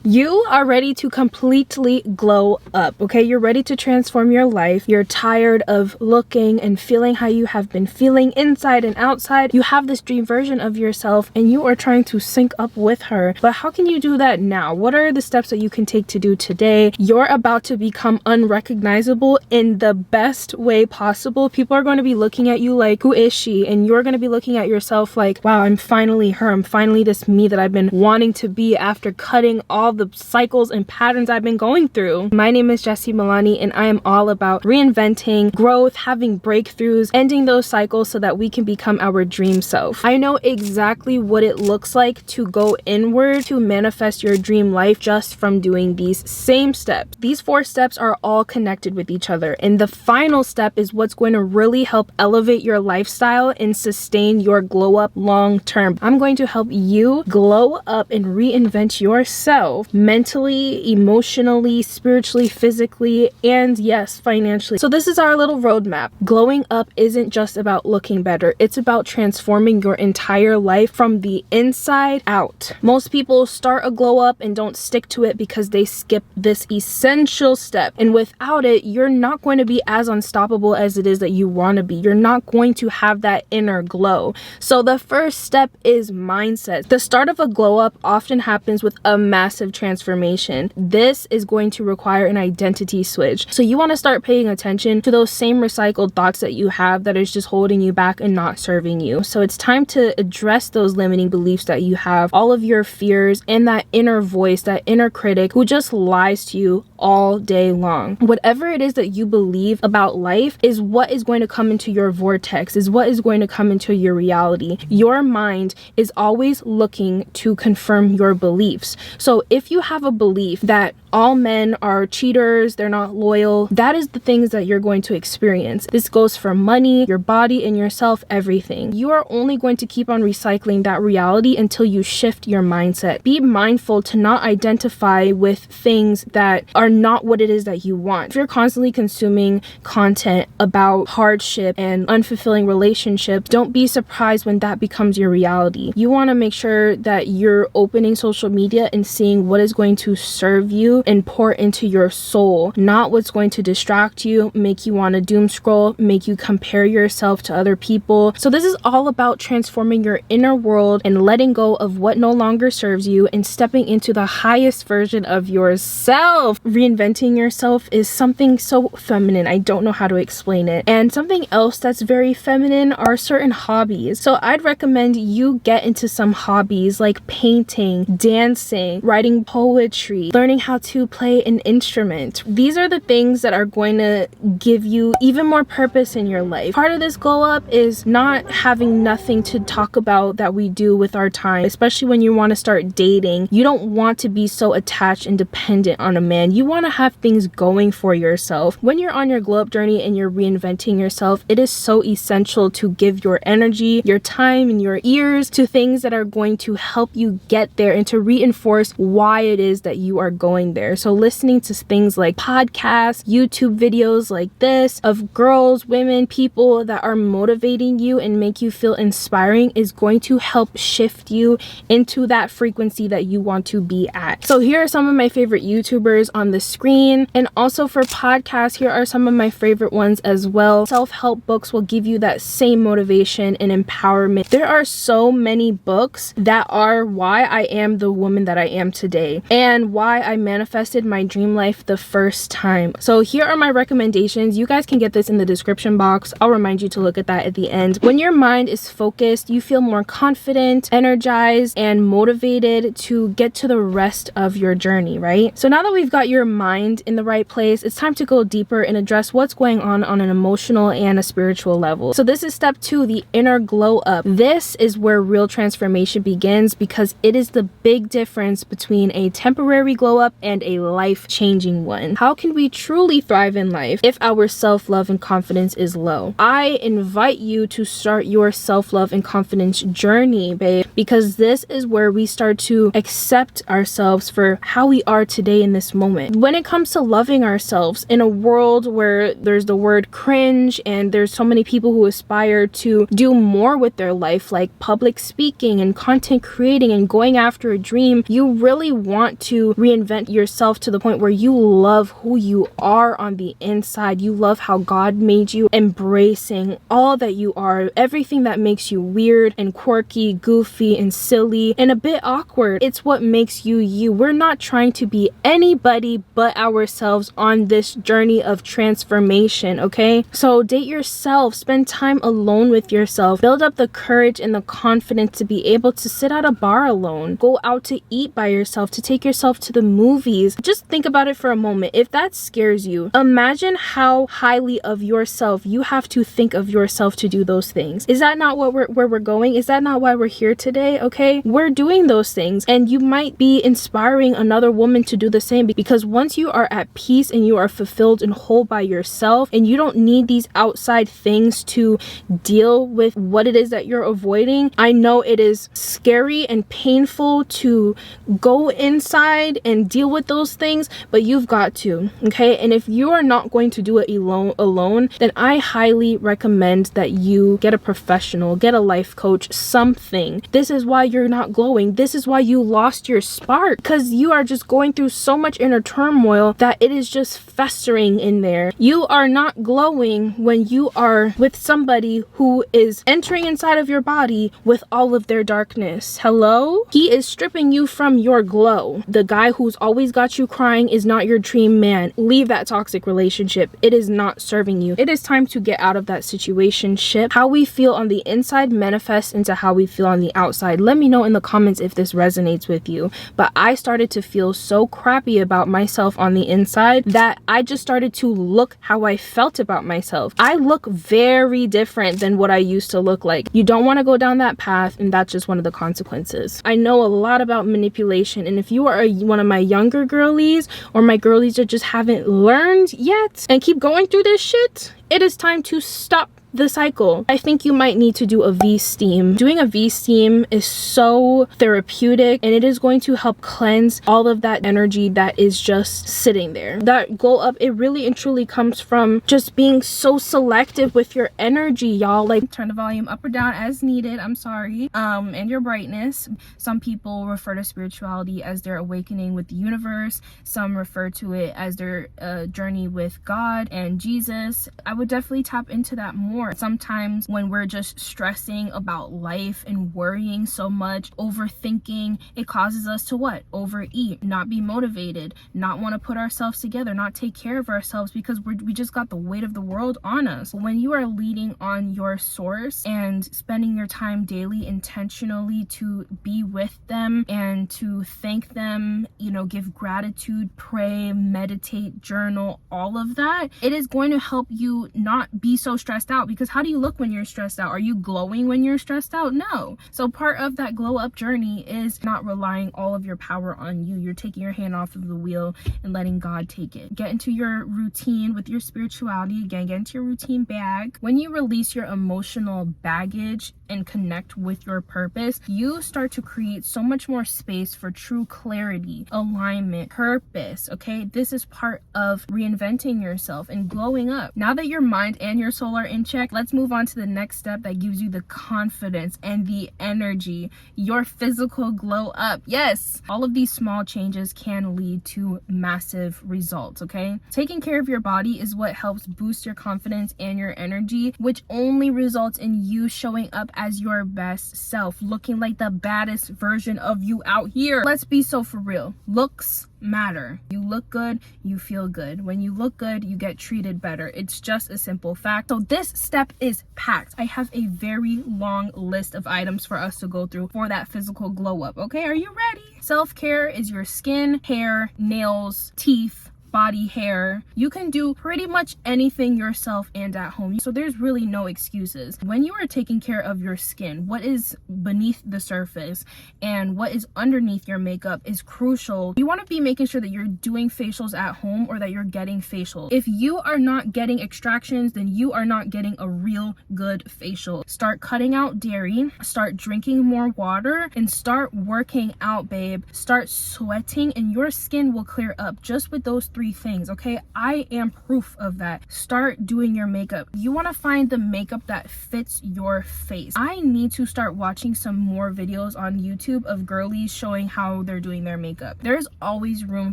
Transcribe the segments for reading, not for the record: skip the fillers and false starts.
You are ready to completely glow up, okay? You're ready to transform your life. You're tired of looking and feeling how you have been feeling inside and outside. You have this dream version of yourself and you are trying to sync up with her. But how can you do that now? What are the steps that you can take to do today? You're about to become unrecognizable in the best way possible. People are going to be looking at you like, who is she? And you're going to be looking at yourself like, wow, I'm finally her. I'm finally this me that I've been wanting to be after cutting all the cycles and patterns I've been going through. My name is Jessie Milani and I am all about reinventing, growth, having breakthroughs, ending those cycles so that we can become our dream self. I know exactly what it looks like to go inward to manifest your dream life just from doing these same steps. These 4 steps are all connected with each other, and the final step is what's going to really help elevate your lifestyle and sustain your glow up long term. I'm going to help you glow up and reinvent yourself mentally, emotionally, spiritually, physically, and yes, financially. So this is our little roadmap. Glowing up isn't just about looking better. It's about transforming your entire life from the inside out. Most people start a glow up and don't stick to it because they skip this essential step. And without it, you're not going to be as unstoppable as it is that you want to be. You're not going to have that inner glow. So the first step is mindset. The start of a glow up often happens with a massive transformation. This is going to require an identity switch. So you want to start paying attention to those same recycled thoughts that you have that is just holding you back and not serving you. So it's time to address those limiting beliefs that you have, all of your fears, and that inner voice, that inner critic who just lies to you all day long. Whatever it is that you believe about life is what is going to come into your vortex, is what is going to come into your reality. Your mind is always looking to confirm your beliefs. So if you have a belief that all men are cheaters, they're not loyal, that is the things that you're going to experience. This goes for money, your body, and yourself, everything. You are only going to keep on recycling that reality until you shift your mindset. Be mindful to not identify with things that are not what it is that you want. If you're constantly consuming content about hardship and unfulfilling relationships, don't be surprised when that becomes your reality. You want to make sure that you're opening social media and seeing what is going to serve you and pour into your soul, not what's going to distract you, make you want to doom scroll, make you compare yourself to other people. So this is all about transforming your inner world and letting go of what no longer serves you and stepping into the highest version of yourself. Reinventing yourself is something so feminine. I don't know how to explain it. And something else that's very feminine are certain hobbies. So I'd recommend you get into some hobbies like painting, dancing, writing poetry, learning how to play an instrument. These are the things that are going to give you even more purpose in your life. Part of this glow up is not having nothing to talk about that we do with our time, especially when you want to start dating. You don't want to be so attached and dependent on a man. You want to have things going for yourself. When you're on your glow up journey and you're reinventing yourself, it is so essential to give your energy, your time, and your ears to things that are going to help you get there and to reinforce why it is that you are going there. So listening to things like podcasts, YouTube videos like this of girls, women, people that are motivating you and make you feel inspiring is going to help shift you into that frequency that you want to be at. So here are some of my favorite YouTubers on the screen, and also for podcasts, here are some of my favorite ones as well. Self-help books will give you that same motivation and empowerment. There are so many books that are why I am the woman that I am today and why I manifested my dream life the first time. So here are my recommendations. You guys can get this in the description box. I'll remind you to look at that at the end. When your mind is focused, you feel more confident, energized, and motivated to get to the rest of your journey, right? So now that we've got your mind in the right place, it's time to go deeper and address what's going on an emotional and a spiritual level. So this is step 2, the inner glow up. This is where real transformation begins because it is the big difference between a temporary glow up and and a life-changing one. How can we truly thrive in life if our self-love and confidence is low? I invite you to start your self-love and confidence journey, babe, because this is where we start to accept ourselves for how we are today in this moment. When it comes to loving ourselves in a world where there's the word cringe and there's so many people who aspire to do more with their life, like public speaking and content creating and going after a dream, you really want to reinvent yourself to the point where you love who you are on the inside. You love how God made you, embracing all that you are, everything that makes you weird and quirky, goofy and silly and a bit awkward. It's what makes you you. We're not trying to be anybody but ourselves on this journey of transformation, okay? So date yourself, spend time alone with yourself, build up the courage and the confidence to be able to sit at a bar alone, go out to eat by yourself, to take yourself to the movies. Just think about it for a moment. If that scares you, imagine how highly of yourself you have to think of yourself to do those things. Is that not where we're going? Is that not why we're here today? Okay, we're doing those things, and you might be inspiring another woman to do the same, because once you are at peace and you are fulfilled and whole by yourself, and you don't need these outside things to deal with what it is that you're avoiding. I know it is scary and painful to go inside and deal with those things, but you've got to, okay? And if you are not going to do it alone, then I highly recommend that you get a professional, get a life coach, something. This is why you're not glowing. This is why you lost your spark, because you are just going through so much inner turmoil that it is just festering in there. You are not glowing when you are with somebody who is entering inside of your body with all of their darkness. Hello? He is stripping you from your glow. The guy who's always got you crying is not your dream man. Leave that toxic relationship. It is not serving you. It is time to get out of that situationship. How we feel on the inside manifests into how we feel on the outside. Let me know in the comments if this resonates with you. But I started to feel so crappy about myself on the inside that I just started to look how I felt about myself. I look very different than what I used to look like. You don't want to go down that path, and that's just one of the consequences. I know a lot about manipulation, and if you are one of my younger girlies or my girlies that just haven't learned yet and keep going through this shit, it is time to stop the cycle. I think you might need to do a V-steam. Doing a V-steam is so therapeutic, and it is going to help cleanse all of that energy that is just sitting there. That glow up, it really and truly comes from just being so selective with your energy, y'all. Like, turn the volume up or down as needed, I'm sorry, and your brightness. Some people refer to spirituality as their awakening with the universe. Some refer to it as their journey with God and Jesus. I would definitely tap into that more. Sometimes when we're just stressing about life and worrying so much, overthinking, it causes us to what? Overeat, not be motivated, not want to put ourselves together, not take care of ourselves because we just got the weight of the world on us. When you are leading on your source and spending your time daily intentionally to be with them and to thank them, you know, give gratitude, pray, meditate, journal, all of that, it is going to help you not be so stressed out. Because how do you look when you're stressed out? Are you glowing when you're stressed out? No. So part of that glow up journey is not relying all of your power on you. You're taking your hand off of the wheel and letting God take it. Get into your routine with your spirituality. Again, get into your routine bag. When you release your emotional baggage and connect with your purpose, you start to create so much more space for true clarity, alignment, purpose, okay? This is part of reinventing yourself and glowing up. Now that your mind and your soul are in check, let's move on to the next step that gives you the confidence and the energy, your physical glow up. Yes, all of these small changes can lead to massive results, okay? Taking care of your body is what helps boost your confidence and your energy, which only results in you showing up as your best self, looking like the baddest version of you out here. Let's be so for real. Looks matter. You look good, you feel good. When you look good, you get treated better. It's just a simple fact. So this step is packed. I have a very long list of items for us to go through for that physical glow up. Okay, are you ready? Self-care is your skin, hair, nails, teeth, body hair. You can do pretty much anything yourself and at home. So there's really no excuses. When you are taking care of your skin, what is beneath the surface and what is underneath your makeup is crucial. You want to be making sure that you're doing facials at home or that you're getting facials. If you are not getting extractions, then you are not getting a real good facial. Start cutting out dairy, start drinking more water, and start working out, babe. Start sweating and your skin will clear up just with those 3 things, okay? I am proof of that. Start doing your makeup. You want to find the makeup that fits your face. I need to start watching some more videos on YouTube of girlies showing how they're doing their makeup. There's always room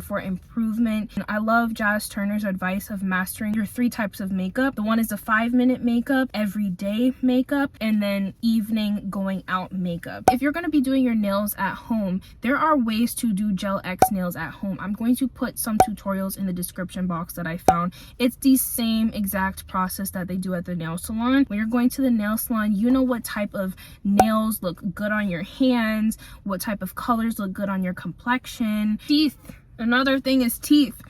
for improvement. And I love Jazz Turner's advice of mastering your 3 types of makeup. The one is the 5-minute makeup, everyday makeup, and then evening going out makeup. If you're going to be doing your nails at home, there are ways to do Gel X nails at home. I'm going to put some tutorials in the description box that I found. It's the same exact process that they do at the nail salon. When you're going to the nail salon, you know what type of nails look good on your hands, what type of colors look good on your complexion. Teeth. Another thing is teeth.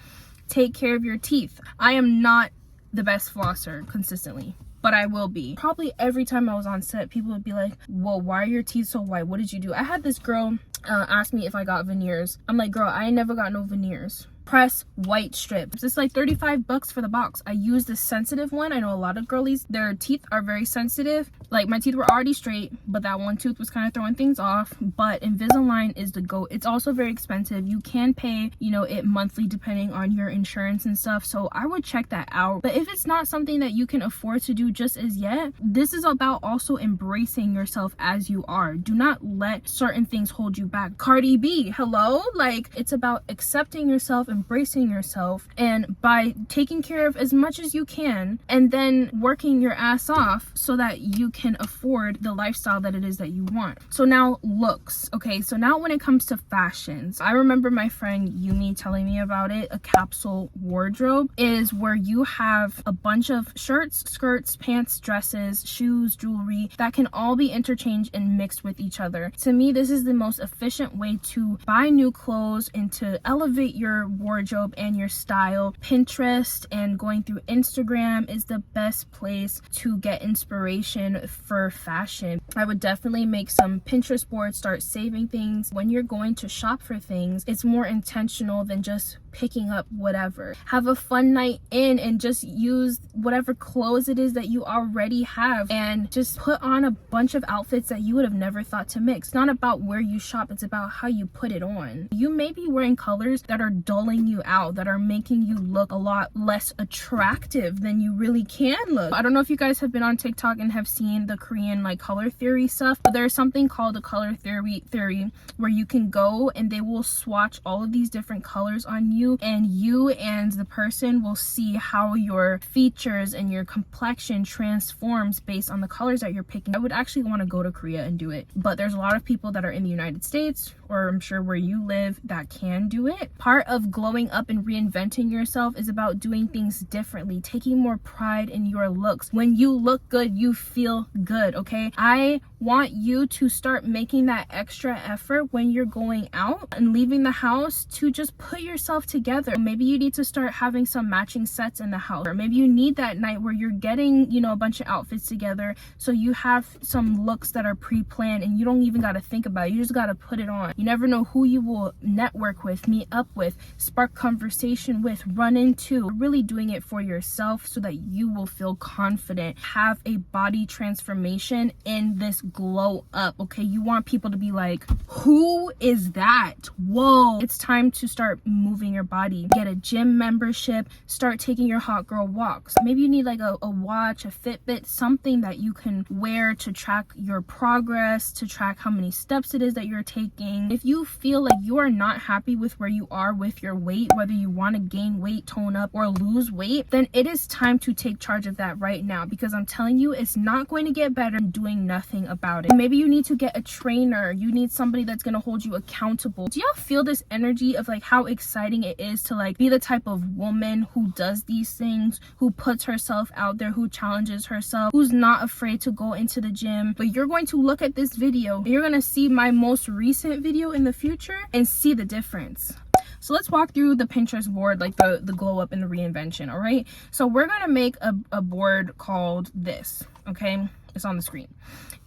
Take care of your teeth. I am not the best flosser consistently, but I will be. Probably every time I was on set, people would be like, whoa, why are your teeth so white? What did you do? I had this girl ask me if I got veneers. I'm like, girl, I ain't never got no veneers. Press white strips. It's like $35 for the box. I use the sensitive one. I know a lot of girlies, their teeth are very sensitive. Like my teeth were already straight, but that one tooth was kind of throwing things off. But Invisalign is the GOAT. It's also very expensive. You can pay, you know, it monthly depending on your insurance and stuff. So I would check that out. But if it's not something that you can afford to do just as yet, this is about also embracing yourself as you are. Do not let certain things hold you back. Cardi B, hello? Like, it's about accepting yourself, embracing yourself, and by taking care of as much as you can and then working your ass off so that you can afford the lifestyle that it is that you want. So now looks, okay? So now when it comes to fashions, I remember my friend Yumi telling me about it. A capsule wardrobe is where you have a bunch of shirts, skirts, pants, dresses, shoes, jewelry that can all be interchanged and mixed with each other. To me, this is the most efficient way to buy new clothes and to elevate your wardrobe and your style. Pinterest and going through Instagram is the best place to get inspiration for fashion. I would definitely make some Pinterest boards, start saving things. When you're going to shop for things, it's more intentional than just picking up whatever. Have a fun night in and just use whatever clothes it is that you already have and just put on a bunch of outfits that you would have never thought to mix. It's not about where you shop, it's about how you put it on. You may be wearing colors that are dulling you out, that are making you look a lot less attractive than you really can look. I don't know if you guys have been on TikTok and have seen the Korean like color theory stuff, but there's something called the color theory where you can go and they will swatch all of these different colors on you, and you and the person will see how your features and your complexion transforms based on the colors that you're picking. I would actually want to go to Korea and do it, but there's a lot of people that are in the United States, or I'm sure where you live, that can do it. Part of glowing up and reinventing yourself is about doing things differently, taking more pride in your looks. When you look good, you feel good, okay? I want you to start making that extra effort when you're going out and leaving the house to just put yourself together. Maybe you need to start having some matching sets in the house, or maybe you need that night where you're getting, you know, a bunch of outfits together so you have some looks that are pre-planned and you don't even got to think about it. You just got to put it on. You never know who you will network with, meet up with, spark conversation with, run into. Really doing it for yourself so that you will feel confident, have a body transformation in this glow up, okay? You want people to be like, who is that? Whoa. It's time to start moving your body. Get a gym membership, start taking your hot girl walks. Maybe you need like a watch, a Fitbit, something that you can wear to track your progress, to track how many steps it is that you're taking. If you feel like you are not happy with where you are with your weight, whether you want to gain weight, tone up, or lose weight, then it is time to take charge of that right now, because I'm telling you, it's not going to get better doing nothing about it. Maybe you need to get a trainer. You need somebody that's going to hold you accountable. Do y'all feel this energy of like how exciting it is to like be the type of woman who does these things, who puts herself out there, who challenges herself, who's not afraid to go into the gym? But you're going to look at this video, you're going to see my most recent video in the future and see the difference. So let's walk through the Pinterest board, like the glow up and the reinvention. All right, so we're gonna make a board called this. Okay, it's on the screen.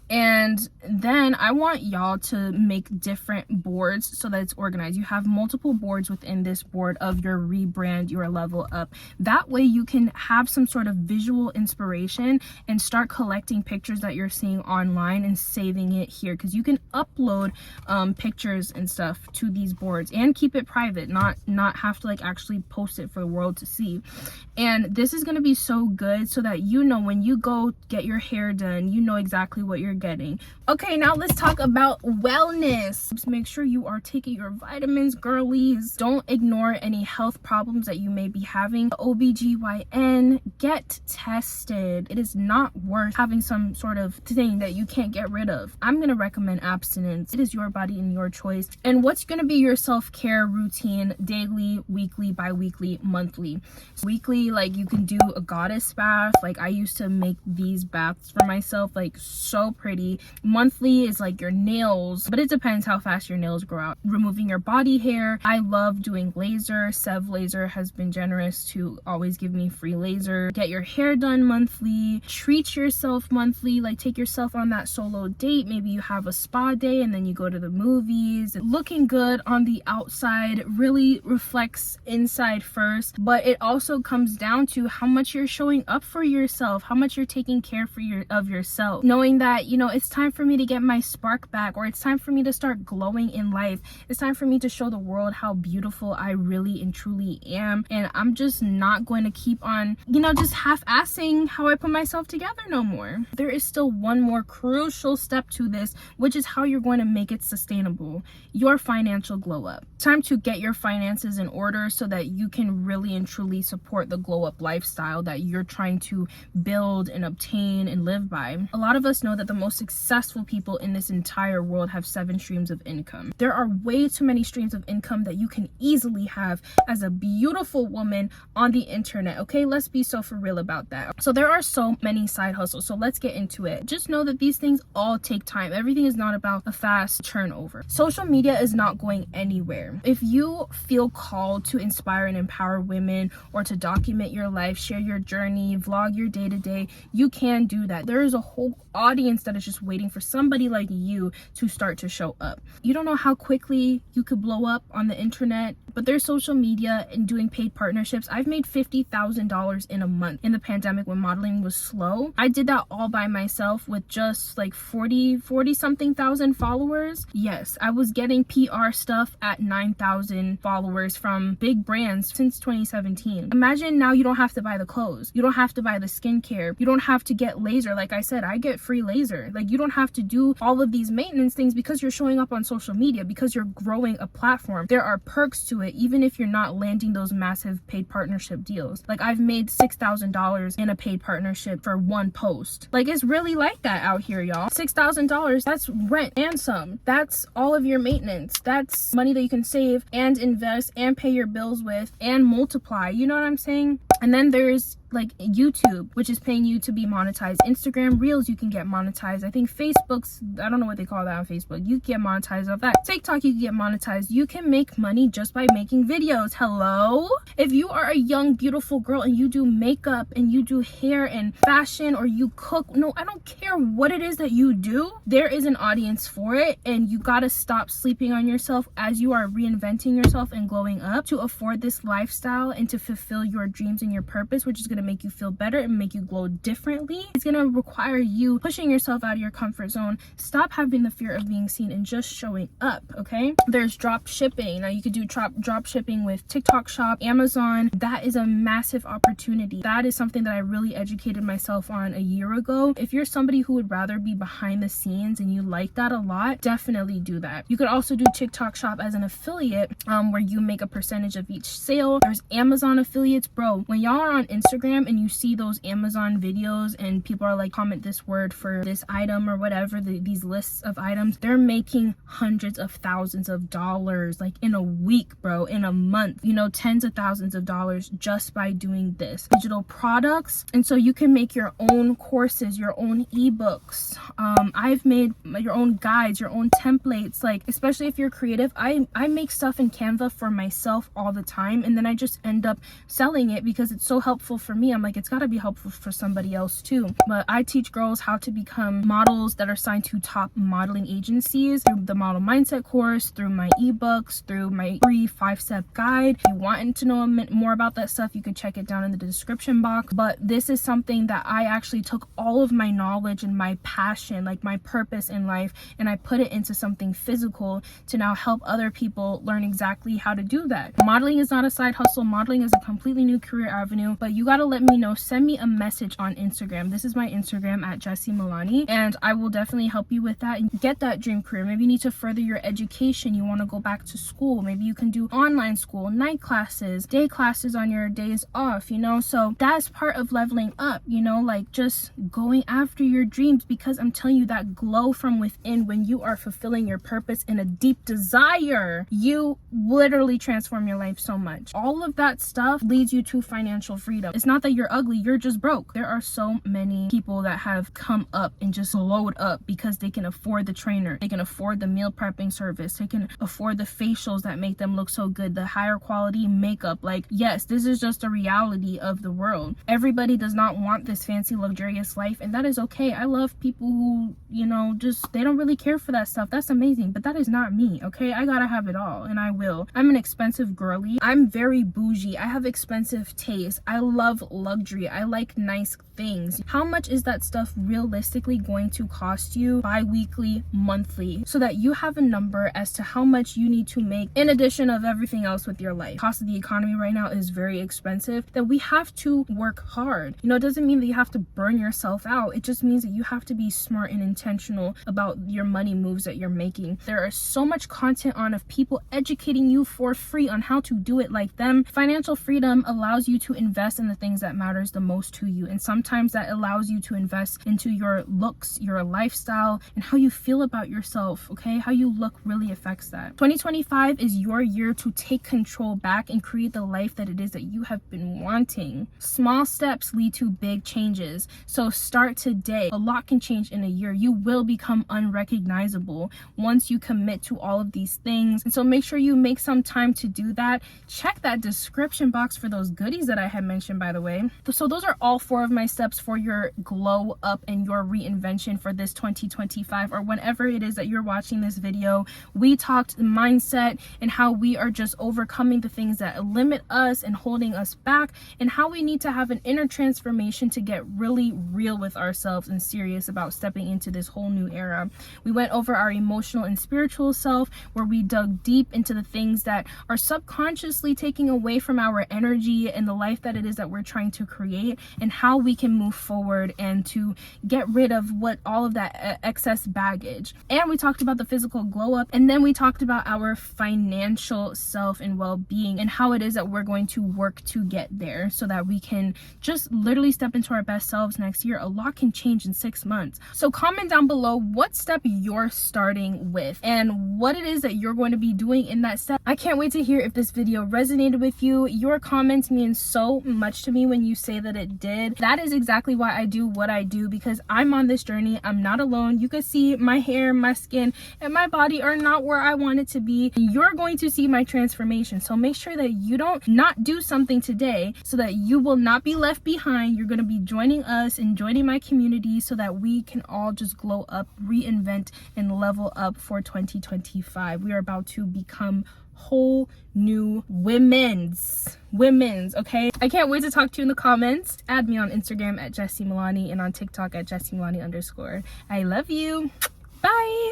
And then I want y'all to make different boards so that it's organized. You have multiple boards within this board of your rebrand, your level up. That way you can have some sort of visual inspiration and start collecting pictures that you're seeing online and saving it here, because you can upload pictures and stuff to these boards and keep it private, not have to like actually post it for the world to see. And this is going to be so good so that you know when you go get your hair done, you know exactly what you're getting. Okay, now let's talk about wellness. Just make sure you are taking your vitamins, girlies. Don't ignore any health problems that you may be having. OBGYN, get tested. It is not worth having some sort of thing that you can't get rid of. I'm going to recommend abstinence. It is your body and your choice. And what's going to be your self-care routine? Daily, weekly, bi-weekly, monthly. So weekly, like you can do a goddess bath. Like I used to make these baths for myself, like so pretty. Monthly is like your nails, but it depends how fast your nails grow out. Removing your body hair. I love doing laser. Sev Laser has been generous to always give me free laser. Get your hair done monthly. Treat yourself monthly. Like take yourself on that solo date. Maybe you have a spa day and then you go to the movies. Looking good on the outside really reflects inside first, but it also comes down to how much you're showing up for yourself, how much you're taking care of yourself. Knowing that, you know, it's time for me to get my spark back, or it's time for me to start glowing in life. It's time for me to show the world how beautiful I really and truly am. And I'm just not going to keep on, you know, just half-assing how I put myself together no more. There is still one more crucial step to this, which is how you're going to make it sustainable. Your financial glow up. Time to get your finances in order so that you can really and truly support the glow up lifestyle that you're trying to build and obtain and live by. A lot of us know that the most successful people in this entire world have 7 streams of income. There are way too many streams of income that you can easily have as a beautiful woman on the internet. Okay, let's be so for real about that. So there are so many side hustles, so let's get into it. Just know that these things all take time. Everything is not about a fast turnover. Social media is not going anywhere. If you feel called to inspire and empower women, or to document your life, share your journey, vlog your day-to-day, you can do that. There is a whole audience that is just waiting for somebody like you to start to show up. You don't know how quickly you could blow up on the internet, but there's social media and doing paid partnerships. I've made $50,000 in a month in the pandemic when modeling was slow. I did that all by myself with just like 40 something thousand followers. Yes, I was getting PR stuff at 9,000 followers from big brands since 2017. Imagine now you don't have to buy the clothes. You don't have to buy the skincare. You don't have to get laser. Like I said, I get free laser. Like you don't have to do all of these maintenance things because you're showing up on social media, because you're growing a platform. There are perks to it, even if you're not landing those massive paid partnership deals. Like I've made $6,000 in a paid partnership for one post. Like it's really like that out here, y'all. $6,000, that's rent and some. That's all of your maintenance. That's money that you can save and invest and pay your bills with and multiply. You know what I'm saying? And then there's like YouTube, which is paying you to be monetized. Instagram Reels, you can get monetized. I think Facebook's, I don't know what they call that on Facebook. You can get monetized off that. TikTok, you can get monetized. You can make money just by making videos. Hello? If you are a young, beautiful girl and you do makeup and you do hair and fashion, or you cook, no, I don't care what it is that you do, there is an audience for it. And you gotta stop sleeping on yourself as you are reinventing yourself and glowing up to afford this lifestyle and to fulfill your dreams and your purpose, which is gonna make you feel better and make you glow differently. It's gonna require you pushing yourself out of your comfort zone. Stop having the fear of being seen and just showing up. Okay, there's drop shipping. Now you could do drop shipping with TikTok Shop, Amazon. That is a massive opportunity. That is something that I really educated myself on a year ago. If you're somebody who would rather be behind the scenes and you like that a lot, definitely do that. You could also do TikTok Shop as an affiliate, where you make a percentage of each sale. There's Amazon affiliates, bro. When when y'all are on Instagram and you see those Amazon videos and people are like, comment this word for this item or whatever, these lists of items, they're making hundreds of thousands of dollars, like in a week, bro, in a month, you know, tens of thousands of dollars just by doing this. Digital products. And so you can make your own courses, your own ebooks. I've made your own guides, your own templates, like especially if you're creative. I make stuff in Canva for myself all the time, and then I just end up selling it because it's so helpful for me. I'm like, it's got to be helpful for somebody else too. But I teach girls how to become models that are signed to top modeling agencies through the model mindset course, through my ebooks, through my free 5-step guide. If you want to know more about that stuff, you can check it down in the description box. But this is something that I actually took all of my knowledge and my passion, like my purpose in life, and I put it into something physical to now help other people learn exactly how to do that. Modeling is not a side hustle. Modeling is a completely new career avenue, but you got to let me know. Send me a message on Instagram. This is my Instagram at Jessie Milani, and I will definitely help you with that and get that dream career. Maybe you need to further your education. You want to go back to school. Maybe you can do online school, night classes, day classes on your days off, you know? So that's part of leveling up, you know, like just going after your dreams, because I'm telling you, that glow from within when you are fulfilling your purpose in a deep desire, you literally transform your life so much. All of that stuff leads you to financial freedom. It's not that you're ugly, you're just broke. There are so many people that have come up and just glowed up because they can afford the trainer, they can afford the meal prepping service, they can afford the facials that make them look so good, the higher quality makeup. Like, yes, this is just a reality of the world. Everybody does not want this fancy, luxurious life, and that is okay. I love people who, you know, just they don't really care for that stuff. That's amazing, but that is not me, okay? I gotta have it all, and I will. I'm an expensive girly. I'm very bougie. I have expensive taste. I love luxury. I like nice things. How much is that stuff realistically going to cost you bi-weekly, monthly, so that you have a number as to how much you need to make in addition of everything else with your life? Cost of the economy right now is very expensive, that we have to work hard. You know, it doesn't mean that you have to burn yourself out. It just means that you have to be smart and intentional about your money moves that you're making. There is so much content on of people educating you for free on how to do it like them. Financial freedom allows you to invest in the things that matters the most to you, and sometimes that allows you to invest into your looks, your lifestyle, and how you feel about yourself, okay? How you look really affects that. 2025 is your year to take control back and create the life that it is that you have been wanting. Small steps lead to big changes, so start today. A lot can change in a year. You will become unrecognizable once you commit to all of these things, and so make sure you make some time to do that. Check that description box for those goodies that I had mentioned, by the way. So those are all 4 of my steps for your glow up and your reinvention for this 2025, or whenever it is that you're watching this video. We talked mindset and how we are just overcoming the things that limit us and holding us back, and how we need to have an inner transformation to get really real with ourselves and serious about stepping into this whole new era. We went over our emotional and spiritual self, where we dug deep into the things that are subconsciously taking away from our energy and the life that it is that we're trying to create, and how we can move forward and to get rid of what all of that excess baggage. And we talked about the physical glow up, and then we talked about our financial self and well-being, and how it is that we're going to work to get there so that we can just literally step into our best selves next year. A lot can change in 6 months. So comment down below what step you're starting with and what it is that you're going to be doing in that step. I can't wait to hear if this video resonated with you. Your comments mean so much to me when you say that it did. That is exactly why I do what I do, because I'm on this journey. I'm not alone. You can see my hair, my skin, and my body are not where I want it to be. You're going to see my transformation. So make sure that you don't not do something today so that you will not be left behind. You're going to be joining us and joining my community so that we can all just glow up, reinvent, and level up for 2025. We are about to become whole new women's, okay? I can't wait to talk to you in the comments. Add me on Instagram at Jessie Milani and on TikTok at Jessie Milani_. I love you. Bye.